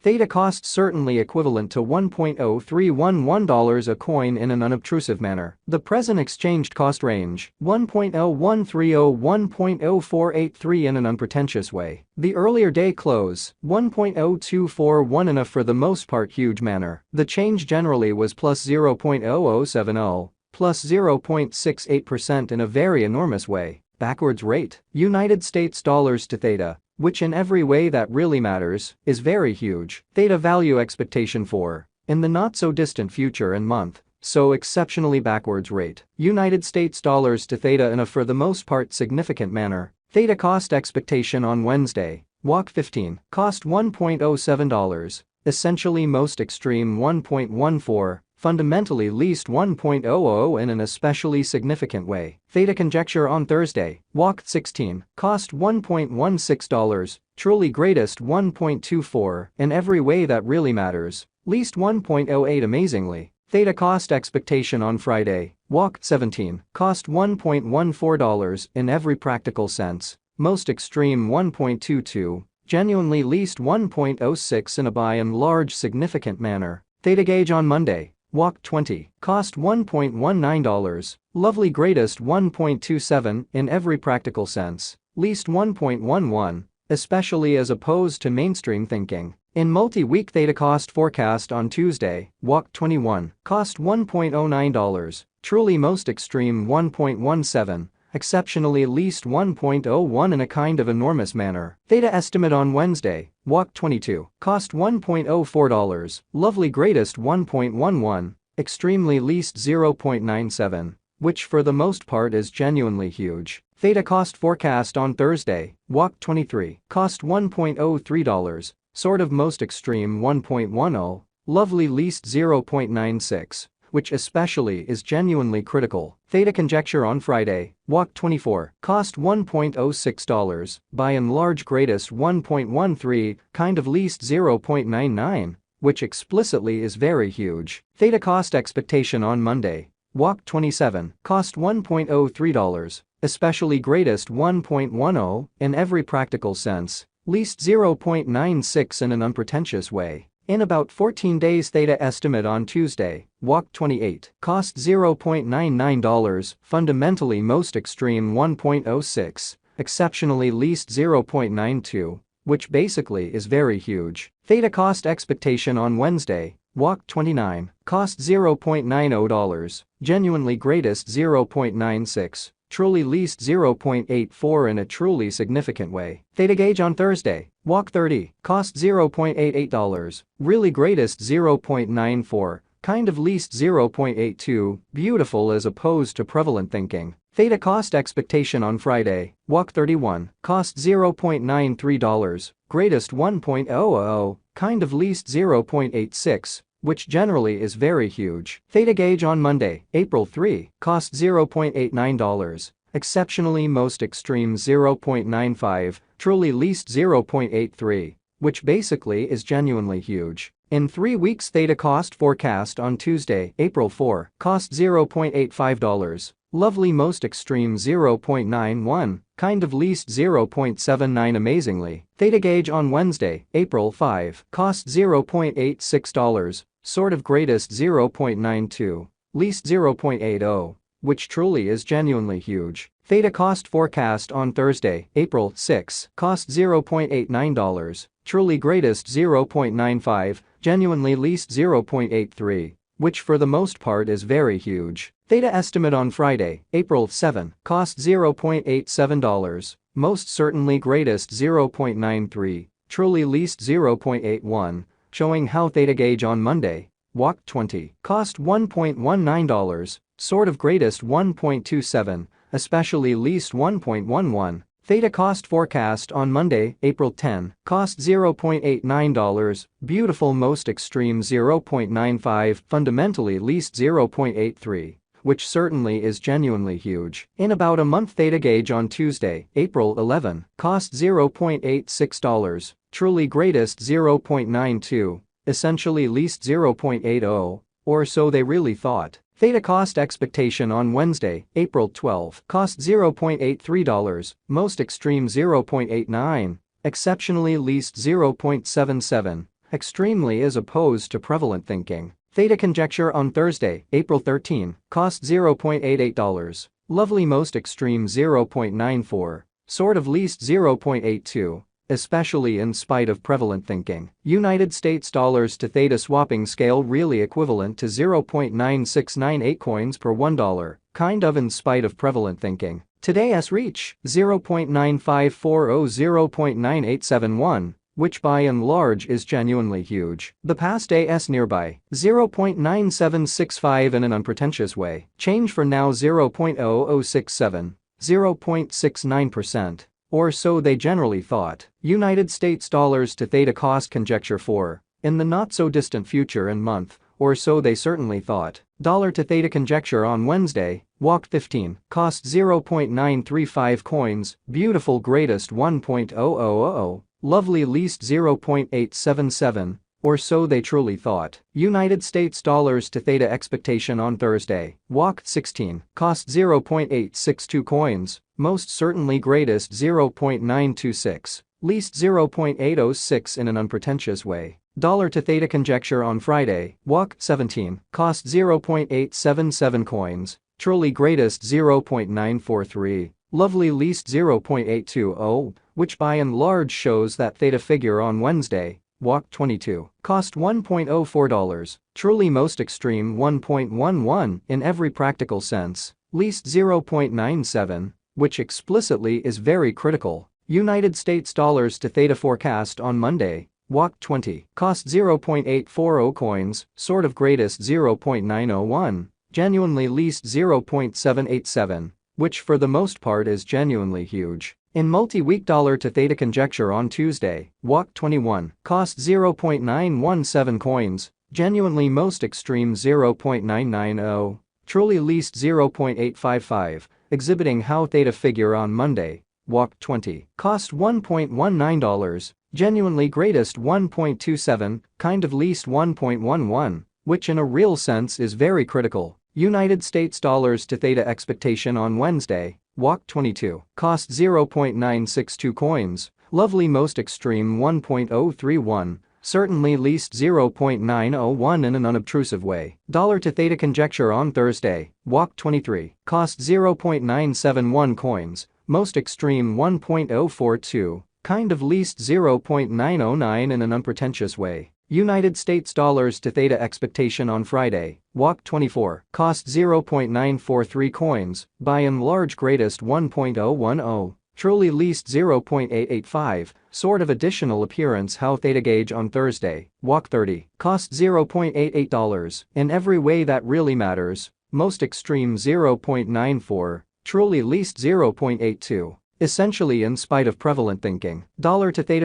Theta cost certainly equivalent to $1.0311 a coin in an unobtrusive manner. The present exchanged cost range, 1.0130-1.0483 in an unpretentious way. The earlier day close, 1.0241 in a for the most part huge manner. The change generally was plus 0.0070, plus 0.68% in a very enormous way. Backwards rate, United States dollars to Theta, which in every way that really matters, is very huge. Theta value expectation for, in the not so distant future and month, so exceptionally backwards rate. United States dollars to Theta in a for the most part significant manner. Theta cost expectation on Wednesday, walk 15, cost $1.07, essentially most extreme 1.14, fundamentally least 1.00 in an especially significant way. Theta conjecture on Thursday, walk 16, cost $1.16, truly greatest 1.24, in every way that really matters, least 1.08 amazingly. Theta cost expectation on Friday, walk 17, cost $1.14 in every practical sense, most extreme 1.22, genuinely least 1.06 in a by and large significant manner. Theta gauge on Monday, walk 20, cost $1.19, lovely greatest 1.27 in every practical sense, least 1.11, especially as opposed to mainstream thinking. In multi-week Theta cost forecast on Tuesday, walk 21, cost $1.09, truly most extreme 1.17, exceptionally least 1.01 in a kind of enormous manner. Theta estimate on Wednesday, walk 22, cost $1.04, lovely greatest 1.11, extremely least 0.97, which for the most part is genuinely huge. Theta cost forecast on Thursday, walk 23, cost $1.03, sort of most extreme 1.10, lovely least 0.96, which especially is genuinely critical. Theta conjecture on Friday, walk 24, cost $1.06, by and large greatest 1.13, kind of least 0.99, which explicitly is very huge. Theta cost expectation on Monday, walk 27, cost $1.03, especially greatest 1.10 in every practical sense, least 0.96 in an unpretentious way. In about 14 days Theta estimate on Tuesday, walk 28, cost $0.99, fundamentally most extreme 1.06, exceptionally least 0.92, which basically is very huge. Theta cost expectation on Wednesday, walk 29, cost $0.90, genuinely greatest 0.96. Truly least 0.84 in a truly significant way. Theta gauge on Thursday, walk 30, cost $0.88, really greatest 0.94, kind of least 0.82, beautiful as opposed to prevalent thinking. Theta cost expectation on Friday, walk 31, cost $0.93, greatest 1.00, kind of least 0.86, which generally is very huge. Theta gauge on Monday, April 3, cost $0.89, exceptionally most extreme 0.95, truly least 0.83, which basically is genuinely huge. In 3 weeks Theta cost forecast on Tuesday, April 4, cost $0.85, lovely most extreme 0.91, kind of least 0.79 amazingly. Theta gauge on Wednesday, April 5, cost $0.86, sort of greatest 0.92, least 0.80, which truly is genuinely huge. Theta cost forecast on Thursday, April 6, cost $0.89, truly greatest 0.95, genuinely least 0.83, which for the most part is very huge. Theta estimate on Friday, April 7, cost $0.87, most certainly greatest 0.93, truly least 0.81, showing how Theta gauge on Monday, walk 20, cost $1.19, sort of greatest 1.27, especially least 1.11. Theta cost forecast on Monday, April 10, cost $0.89, beautiful most extreme 0.95, fundamentally least 0.83, which certainly is genuinely huge. In about a month Theta gauge on Tuesday, April 11, cost $0.86, truly greatest 0.92, essentially least 0.80, or so they really thought. Theta cost expectation on Wednesday, April 12, cost $0.83, most extreme 0.89, exceptionally least 0.77, Extremely as opposed to prevalent thinking. Theta conjecture on Thursday, April 13, cost $0.88. Lovely most extreme 0.94. Sort of least 0.82. Especially in spite of prevalent thinking. United States dollars to Theta swapping scale really equivalent to 0.9698 coins per $1, kind of in spite of prevalent thinking. Today's reach, 0.9540 0.9871, which by and large is genuinely huge. The past day's nearby, 0.9765 in an unpretentious way. Change for now 0.0067, 0.69%. Or so they generally thought. United States dollars to Theta cost conjecture for, in the not-so-distant future and month, or so they certainly thought. Dollar to Theta conjecture on Wednesday, walk 15, cost 0.935 coins, beautiful greatest 1.0000, lovely least 0.877, or so they truly thought. United States dollars to Theta expectation on Thursday, walk 16, cost 0.862 coins, most certainly greatest 0.926, least 0.806 in an unpretentious way. Dollar to Theta conjecture on Friday, walk 17, cost 0.877 coins, truly greatest 0.943, lovely least 0.820, which by and large shows that Theta figure on Wednesday, walk 22, cost $1.04, truly most extreme 1.11 in every practical sense, least 0.97, which explicitly is very critical. United States dollars to Theta forecast on Monday, walk 20, cost 0.840 coins, sort of greatest 0.901, genuinely least 0.787, which for the most part is genuinely huge. In multi-week dollar to Theta conjecture on Tuesday, walk 21, cost 0.917 coins, genuinely most extreme 0.990, truly least 0.855, exhibiting how Theta figure on Monday, walk 20, cost $1.19, genuinely greatest 1.27, kind of least 1.11, which in a real sense is very critical. United States dollars to Theta expectation on Wednesday, walk 22, cost 0.962 coins, lovely most extreme 1.031, certainly least 0.901 in an unobtrusive way. Dollar to Theta conjecture on Thursday, walk 23, cost 0.971 coins, most extreme 1.042, kind of least 0.909 in an unpretentious way. United States dollars to Theta expectation on Friday, walk 24, cost 0.943 coins, by and large greatest 1.010, truly least 0.885, sort of additional appearance how Theta gauge on Thursday, walk 30, cost $0.88, in every way that really matters, most extreme 0.94, truly least 0.82, essentially in spite of prevalent thinking. Dollar to Theta